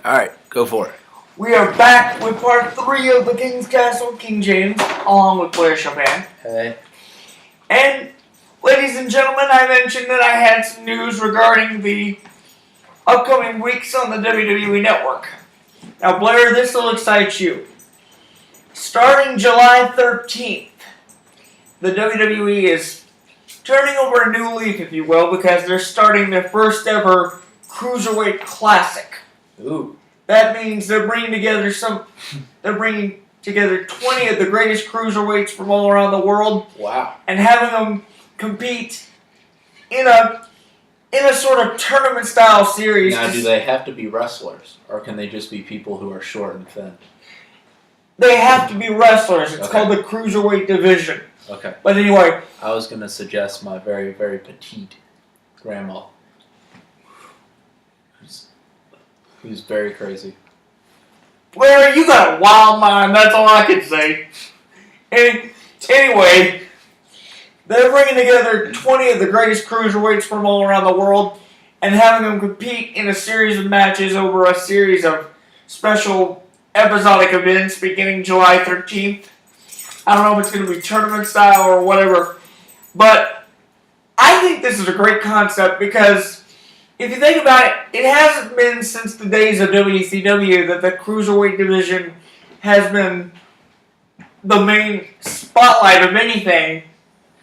Alright, go for it. We are back with part 3 of the King's Castle, King James, along with Blair Chopin. Hey. And, ladies and gentlemen, I mentioned that I had some news regarding the upcoming weeks on the WWE Network. Now, Blair, this will excite you. Starting July 13th, the WWE is turning over a new leaf, if you will, because they're starting their first ever Cruiserweight Classic. Ooh. That means they're bringing together 20 of the greatest cruiserweights from all around the world. Wow. And having them compete in a sort of tournament style series. Now, do they have to be wrestlers, or can they just be people who are short and thin? They have to be wrestlers. It's Okay. called the Cruiserweight Division. Okay. But anyway, I was going to suggest my very, very petite grandma. Who's very crazy. Blair, you got a wild mind. That's all I can say. Anyway, they're bringing together 20 of the greatest cruiserweights from all around the world and having them compete in a series of matches over a series of special episodic events beginning July 13th. I don't know if it's going to be tournament style or whatever, but I think this is a great concept because if you think about it, it hasn't been since the days of WCW that the Cruiserweight division has been the main spotlight of anything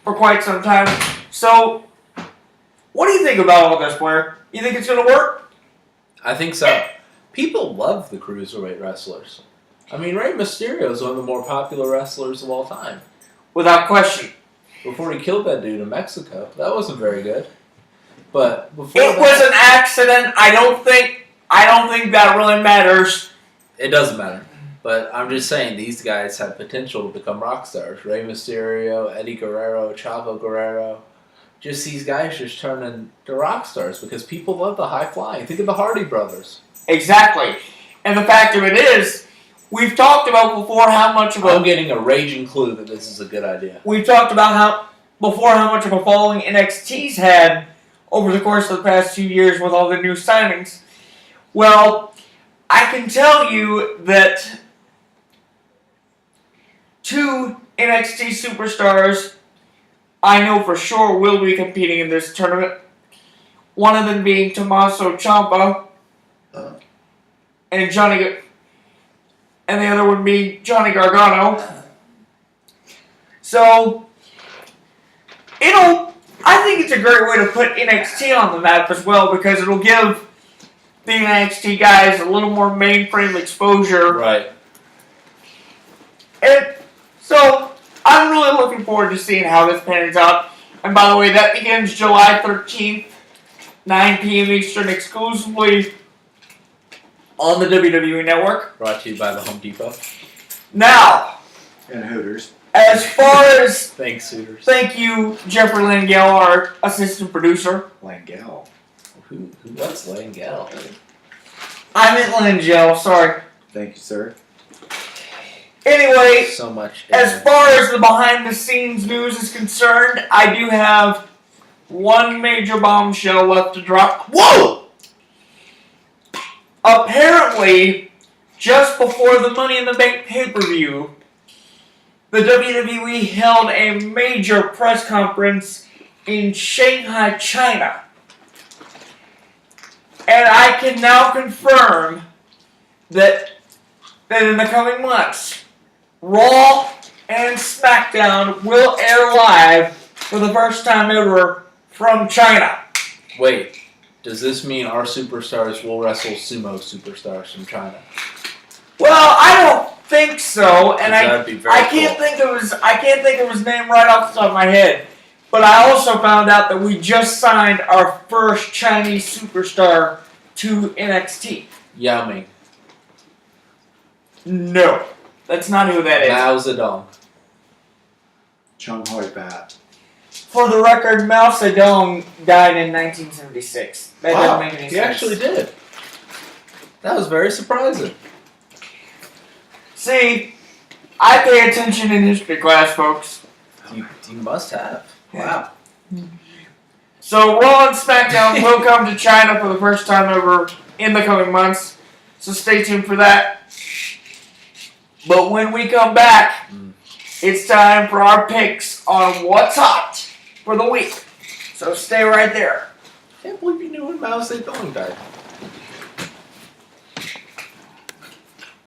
for quite some time. So, what do you think about all this, Blair? You think it's going to work? I think so. People love the Cruiserweight wrestlers. I mean, Rey Mysterio is one of the more popular wrestlers of all time. Without question. Before he killed that dude in Mexico. That wasn't very good. But before It was an accident. I don't think that really matters. It doesn't matter. But I'm just saying, these guys have potential to become rock stars. Rey Mysterio, Eddie Guerrero, Chavo Guerrero. Just these guys just turning to rock stars because people love the high flying. Think of the Hardy Brothers. Exactly. And the fact of it is, we've talked about before how much of I'm getting a raging clue that this is a good idea. We've talked about how much of a following NXT's had over the course of the past 2 years with all the new signings. Well, I can tell you that 2 NXT superstars I know for sure will be competing in this tournament. One of them being Tommaso Ciampa and the other one being Johnny Gargano. So, I think it's a great way to put NXT on the map as well because it'll give the NXT guys a little more mainframe exposure. Right. And so, I'm really looking forward to seeing how this pans out. And by the way, that begins July 13th, 9 p.m. Eastern, exclusively on the WWE Network. Brought to you by the Home Depot. Now, And Hooters. as far as... Thanks, Suitors. Thank you, Jeffrey Langell, our assistant producer. Langell. What's Langell? I meant Langell, sorry. Thank you, sir. Anyway, So much. as far as the behind-the-scenes news is concerned, I do have one major bombshell left to drop. Whoa! Apparently, just before the Money in the Bank pay-per-view, the WWE held a major press conference in Shanghai, China. And I can now confirm that in the coming months, Raw and SmackDown will air live for the first time ever from China. Wait, does this mean our superstars will wrestle sumo superstars from China? Well, I don't think so, and That'd be very I can't think of his name right off the top of my head. But I also found out that we just signed our first Chinese superstar to NXT. Yao Ming. No, that's not who that is. Mao Zedong. Chung Hoi Bat. For the record, Mao Zedong died in 1976. That doesn't make any sense. He actually did. That was very surprising. See, I pay attention in history class, folks. You must have. Wow. So Raw and SmackDown will come to China for the first time ever in the coming months. So stay tuned for that. But when we come back, it's time for our picks on what's hot for the week. So stay right there. Can't believe you knew when Mao Zedong died.